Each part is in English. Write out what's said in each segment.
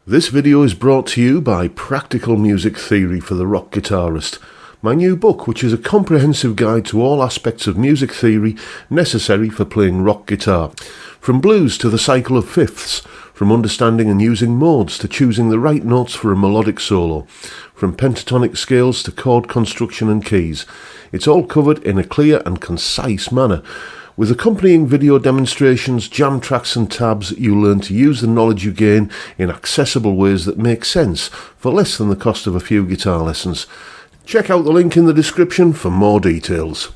This video is brought to you by Practical Music Theory for the Rock Guitarist, my new book, which is a comprehensive guide to all aspects of music theory necessary for playing rock guitar. From blues to the cycle of fifths, from understanding and using modes to choosing the right notes for a melodic solo, from pentatonic scales to chord construction and keys. It's all covered in a clear and concise manner. With accompanying video demonstrations, jam tracks and tabs, you'll learn to use the knowledge you gain in accessible ways that make sense for less than the cost of a few guitar lessons. Check out the link in the description for more details.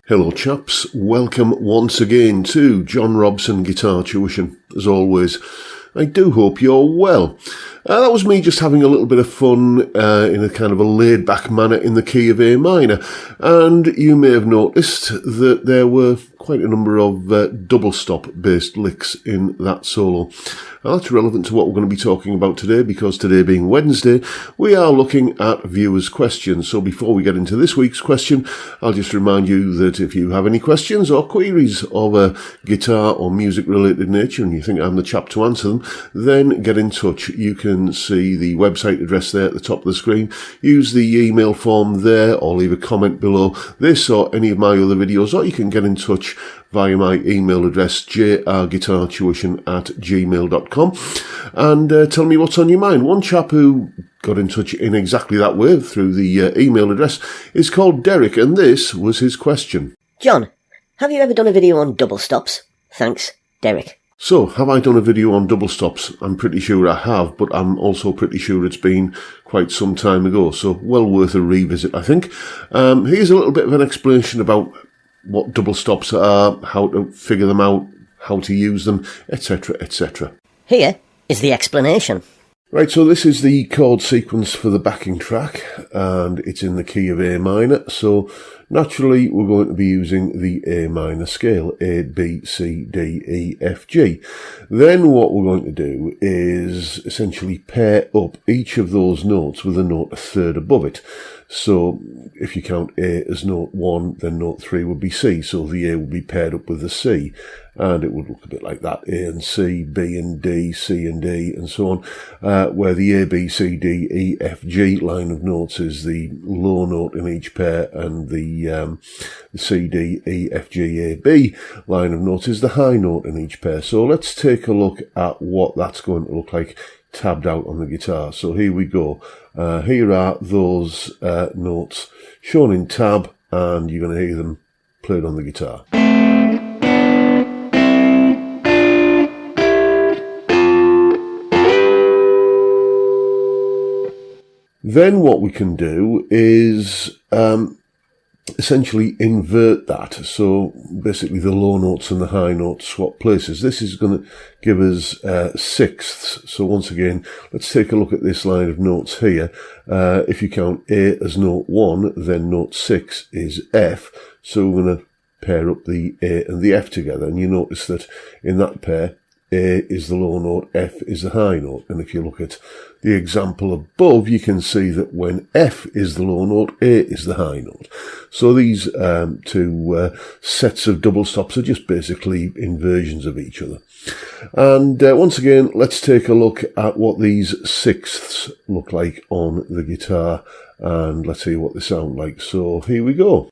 Hello chaps, welcome once again to John Robson Guitar Tuition. As always, I do hope you're well. That was me just having a little bit of fun in a kind of a laid-back manner in the key of A minor. And you may have noticed that there were quite a number of double stop based licks in that solo. Now, that's relevant to what we're going to be talking about today, because today being Wednesday, we are looking at viewers' questions. So before we get into this week's question, I'll just remind you that if you have any questions or queries of a guitar or music related nature and you think I'm the chap to answer them, then get in touch. You can see the website address there at the top of the screen. Use the email form there or leave a comment below this or any of my other videos, or you can get in touch via my email address, jrguitartuition@gmail.com, and tell me what's on your mind. One chap who got in touch in exactly that way through the email address is called Derek, and this was his question. John, have you ever done a video on double stops? Thanks, Derek. So, have I done a video on double stops? I'm pretty sure I have, but I'm also pretty sure it's been quite some time ago, so well worth a revisit, I think. Here's a little bit of an explanation about what double stops are, how to figure them out, how to use them, etc., etc. Here is the explanation. Right, so this is the chord sequence for the backing track, and it's in the key of A minor, so naturally we're going to be using the A minor scale, A, B, C, D, E, F, G. Then what we're going to do is essentially pair up each of those notes with a note a third above it. So if you count A as note 1, then note 3 would be C, so the A would be paired up with the C, and it would look a bit like that, A and C, B and D, C and D, and so on, where the A, B, C, D, E, F, G line of notes is the low note in each pair, and the C, D, E, F, G, A, B line of notes is the high note in each pair. So let's take a look at what that's going to look like tabbed out on the guitar. So here we go. Here are those notes shown in tab, and you're going to hear them played on the guitar. Then what we can do is essentially invert that. So basically the low notes and the high notes swap places. This is going to give us sixths. So once again, let's take a look at this line of notes here. If you count A as note 1, then note 6 is F. So we're going to pair up the A and the F together. And you notice that in that pair, A is the low note, F is the high note. And if you look at the example above, you can see that when F is the low note, A is the high note. So these two sets of double stops are just basically inversions of each other. And once again, let's take a look at what these sixths look like on the guitar, and let's see what they sound like. So here we go.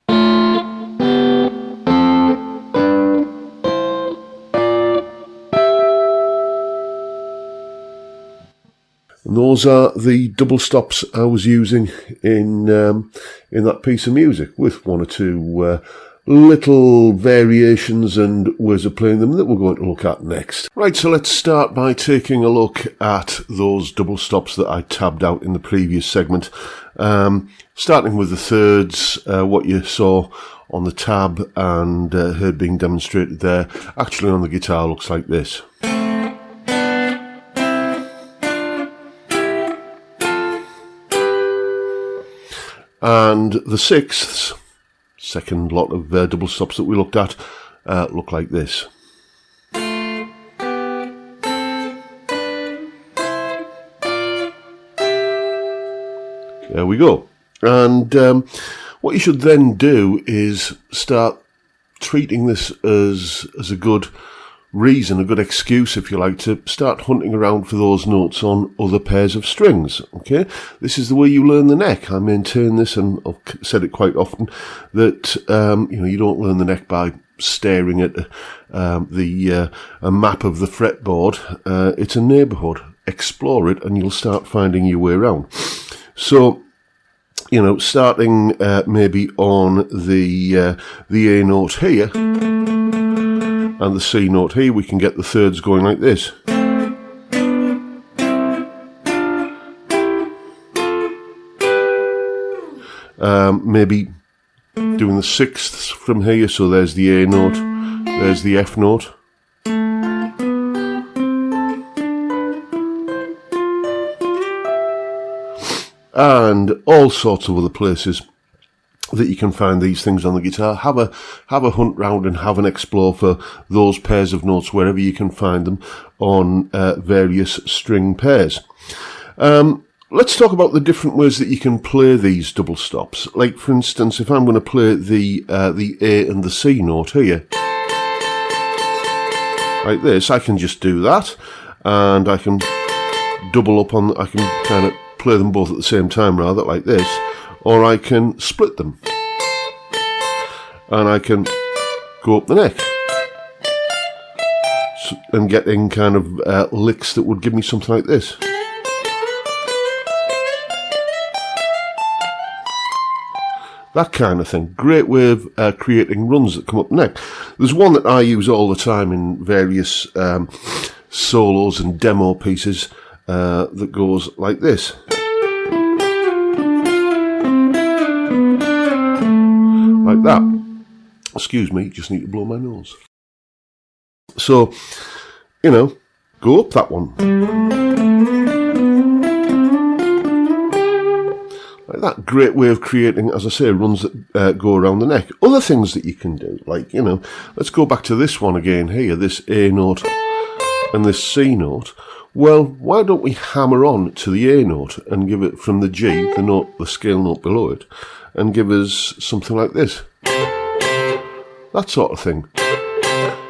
And those are the double stops I was using in that piece of music, with one or two little variations and ways of playing them that we're going to look at next. Right, so let's start by taking a look at those double stops that I tabbed out in the previous segment. Starting with the thirds, what you saw on the tab and heard being demonstrated there, actually on the guitar looks like this. And the sixths, second lot of double stops that we looked at, look like this. There we go. And what you should then do is start treating this as a good reason, a good excuse, if you like, to start hunting around for those notes on other pairs of strings. Okay, this is the way you learn the neck. I maintain this, and I've said it quite often, that you don't learn the neck by staring at a map of the fretboard. It's a neighbourhood. Explore it, and you'll start finding your way around. So, starting maybe on the A note here and the C note here, we can get the thirds going like this. Maybe doing the sixths from here, so there's the A note, there's the F note. And all sorts of other places that you can find these things on the guitar. Have a hunt round and have an explore for those pairs of notes wherever you can find them on various string pairs. Let's talk about the different ways that you can play these double stops. Like, for instance, if I'm going to play the A and the C note here, like this, I can just do that, and I can double up on. I can kind of play them both at the same time, rather, like this. Or I can split them, and I can go up the neck and getting kind of licks that would give me something like this. That kind of thing. Great way of creating runs that come up the neck. There's one that I use all the time in various solos and demo pieces that goes like this. Like that. Excuse me, just need to blow my nose. So, go up that one. Like that. Great way of creating, as I say, runs that go around the neck. Other things that you can do, like, let's go back to this one again here, this A note and this C note. Well, why don't we hammer on to the A note and give it from the G, the scale note below it, and give us something like this. That sort of thing.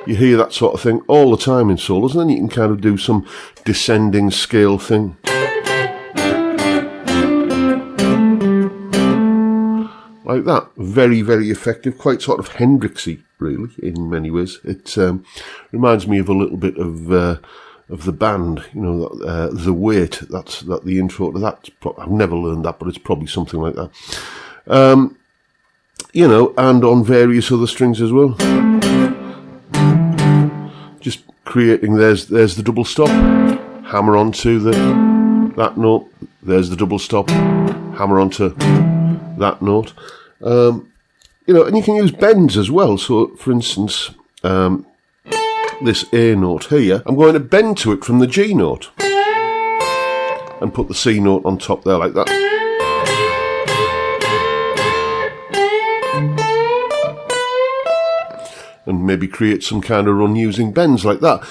You hear that sort of thing all the time in solos, and then you can kind of do some descending scale thing. Like that. Very, very effective. Quite sort of Hendrixy, really, in many ways. It reminds me of a little bit of the band, The Weight. That's the intro to that. I've never learned that, but it's probably something like that. And on various other strings as well. Just creating, there's the double stop, hammer onto that note, there's the double stop, hammer onto that note. And you can use bends as well. So, for instance, this A note here, I'm going to bend to it from the G note and put the C note on top there like that. And maybe create some kind of run using bends like that.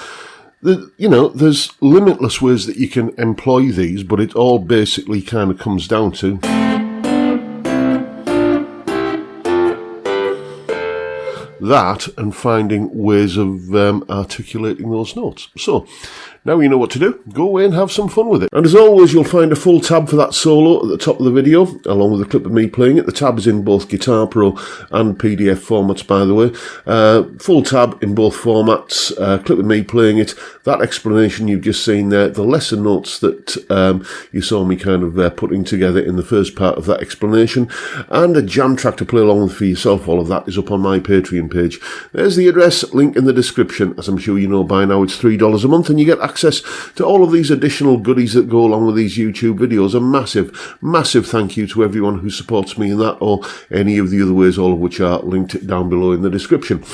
There's limitless ways that you can employ these, but it all basically kind of comes down to that and finding ways of articulating those notes. So, now you know what to do. Go away and have some fun with it. And as always, you'll find a full tab for that solo at the top of the video, along with a clip of me playing it. The tab is in both Guitar Pro and PDF formats, by the way. Full tab in both formats, clip of me playing it, that explanation you've just seen there, the lesson notes that you saw me kind of putting together in the first part of that explanation, and a jam track to play along with for yourself. All of that is up on my Patreon page. There's the address, link in the description. As I'm sure you know by now, it's $3 a month, and you get access to all of these additional goodies that go along with these YouTube videos. A massive thank you to everyone who supports me in that, or any of the other ways, all of which are linked down below in the description.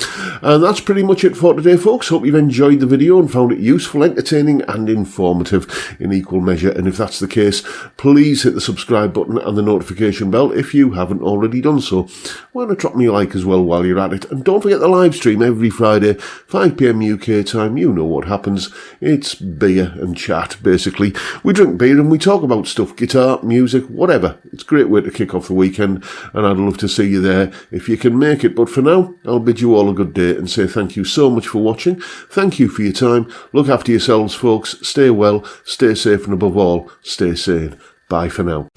And that's pretty much it for today, folks. Hope you've enjoyed the video and found it useful, entertaining and informative in equal measure. And if that's the case, please hit the subscribe button and the notification bell if you haven't already done so. Why not drop me a like as well while you're at it? And don't forget the live stream every Friday, 5 PM UK time. You know what happens. It's beer and chat, basically. We drink beer and we talk about stuff, guitar, music, whatever. It's a great way to kick off the weekend, and I'd love to see you there if you can make it. But for now, I'll bid you all a good day and say thank you so much for watching. Thank you for your time. Look after yourselves, folks. Stay well, stay safe, and above all, stay sane. Bye for now.